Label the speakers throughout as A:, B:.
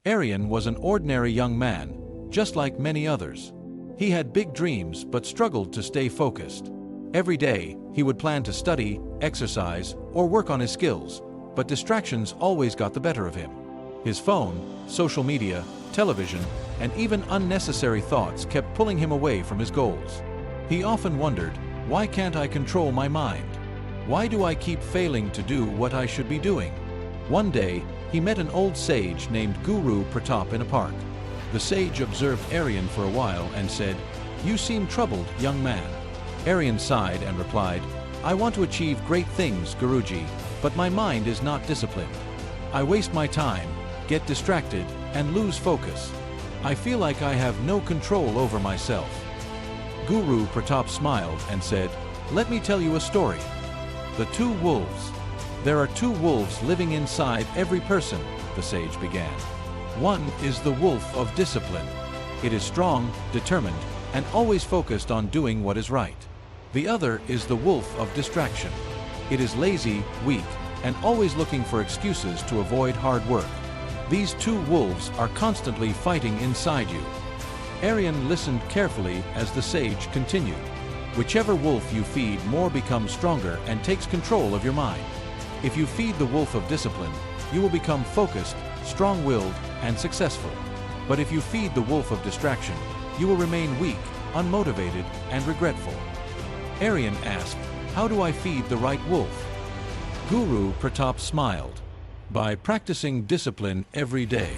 A: Aryan was an ordinary young man, just like many others. He had big dreams but struggled to stay focused. Every day, he would plan to study, exercise, or work on his skills, but distractions always got the better of him. His phone, social media, television, and even unnecessary thoughts kept pulling him away from his goals. He often wondered, why can't I control my mind? Why do I keep failing to do what I should be doing? One day, he met an old sage named Guru Pratap in a park. The sage observed Aryan for a while and said, "You seem troubled, young man." Aryan sighed and replied, "I want to achieve great things, Guruji, but my mind is not disciplined. I waste my time, get distracted, and lose focus. I feel like I have no control over myself." Guru Pratap smiled and said, "Let me tell you a story. The two wolves. There are two wolves living inside every person," the sage began. "One is the wolf of discipline. It is strong, determined, and always focused on doing what is right. The other is the wolf of distraction. It is lazy, weak, and always looking for excuses to avoid hard work. These two wolves are constantly fighting inside you." Aryan listened carefully as the sage continued. "Whichever wolf you feed more becomes stronger and takes control of your mind. If you feed the wolf of discipline, you will become focused, strong-willed, and successful. But if you feed the wolf of distraction, you will remain weak, unmotivated, and regretful." Aryan asked, "How do I feed the right wolf?" Guru Pratap smiled. "By practicing discipline every day.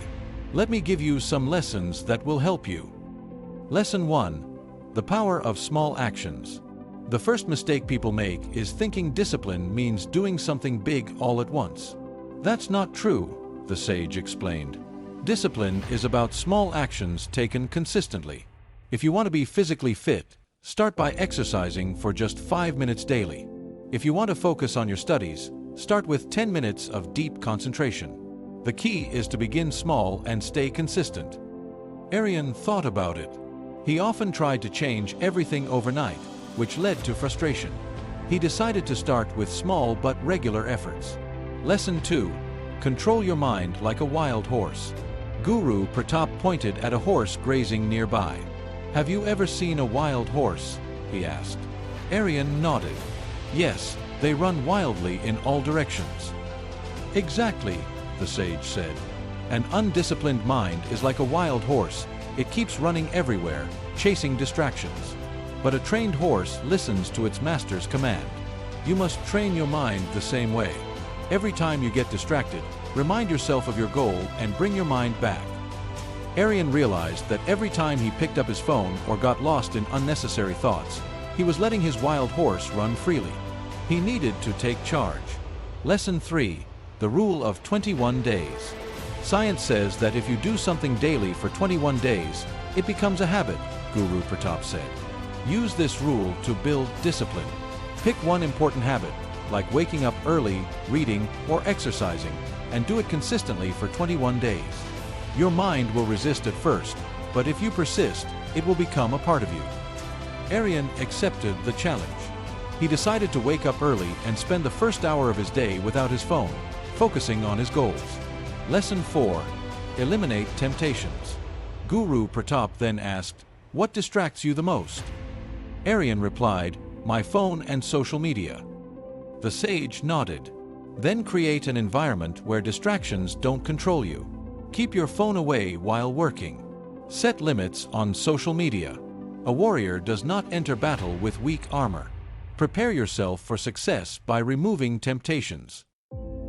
A: Let me give you some lessons that will help you. Lesson 1. The power of small actions. The first mistake people make is thinking discipline means doing something big all at once. That's not true, the sage explained. Discipline is about small actions taken consistently. If you want to be physically fit, start by exercising for just 5 minutes daily. If you want to focus on your studies, start with 10 minutes of deep concentration. The key is to begin small and stay consistent." Aryan thought about it. He often tried to change everything overnight, which led to frustration. He decided to start with small but regular efforts. Lesson 2. Control your mind like a wild horse. Guru Pratap pointed at a horse grazing nearby. "Have you ever seen a wild horse?" he asked. Aryan nodded. "Yes, they run wildly in all directions." "Exactly," the sage said. "An undisciplined mind is like a wild horse. It keeps running everywhere, chasing distractions. But a trained horse listens to its master's command. You must train your mind the same way. Every time you get distracted, remind yourself of your goal and bring your mind back." Aryan realized that every time he picked up his phone or got lost in unnecessary thoughts, he was letting his wild horse run freely. He needed to take charge. Lesson 3. The rule of 21 days. Science says that if you do something daily for 21 days, it becomes a habit, Guru Pratap said. Use this rule to build discipline. Pick one important habit, like waking up early, reading, or exercising, and do it consistently for 21 days. Your mind will resist at first, but if you persist, it will become a part of you. Aryan accepted the challenge. He decided to wake up early and spend the first hour of his day without his phone, focusing on his goals. Lesson 4. Eliminate temptations. Guru Pratap then asked, "What distracts you the most?" Aryan replied, "My phone and social media." The sage nodded. "Then create an environment where distractions don't control you. Keep your phone away while working. Set limits on social media. A warrior does not enter battle with weak armor. Prepare yourself for success by removing temptations."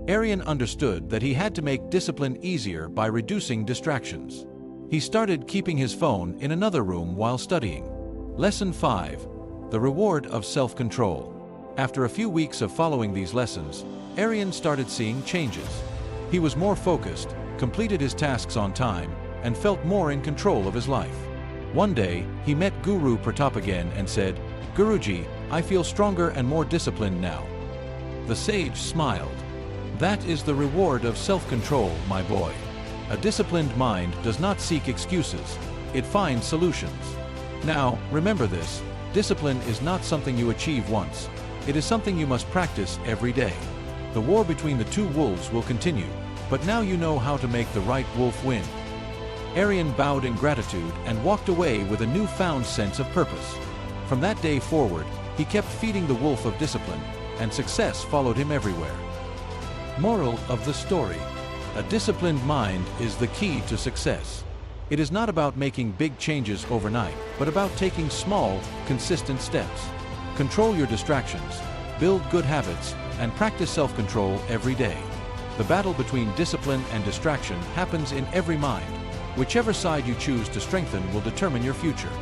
A: Aryan understood that he had to make discipline easier by reducing distractions. He started keeping his phone in another room while studying. Lesson 5. The reward of self-control. After a few weeks of following these lessons, Aryan started seeing changes. He was more focused, completed his tasks on time, and felt more in control of his life. One day, he met Guru Pratap again and said, "Guruji, I feel stronger and more disciplined now." The sage smiled. "That is the reward of self-control, my boy. A disciplined mind does not seek excuses. It finds solutions. Now, remember this, discipline is not something you achieve once. It is something you must practice every day. The war between the two wolves will continue, but now you know how to make the right wolf win." Arian bowed in gratitude and walked away with a newfound sense of purpose. From that day forward, he kept feeding the wolf of discipline, and success followed him everywhere. Moral of the story: a disciplined mind is the key to success. It is not about making big changes overnight, but about taking small, consistent steps. Control your distractions, build good habits, and practice self-control every day. The battle between discipline and distraction happens in every mind. Whichever side you choose to strengthen will determine your future.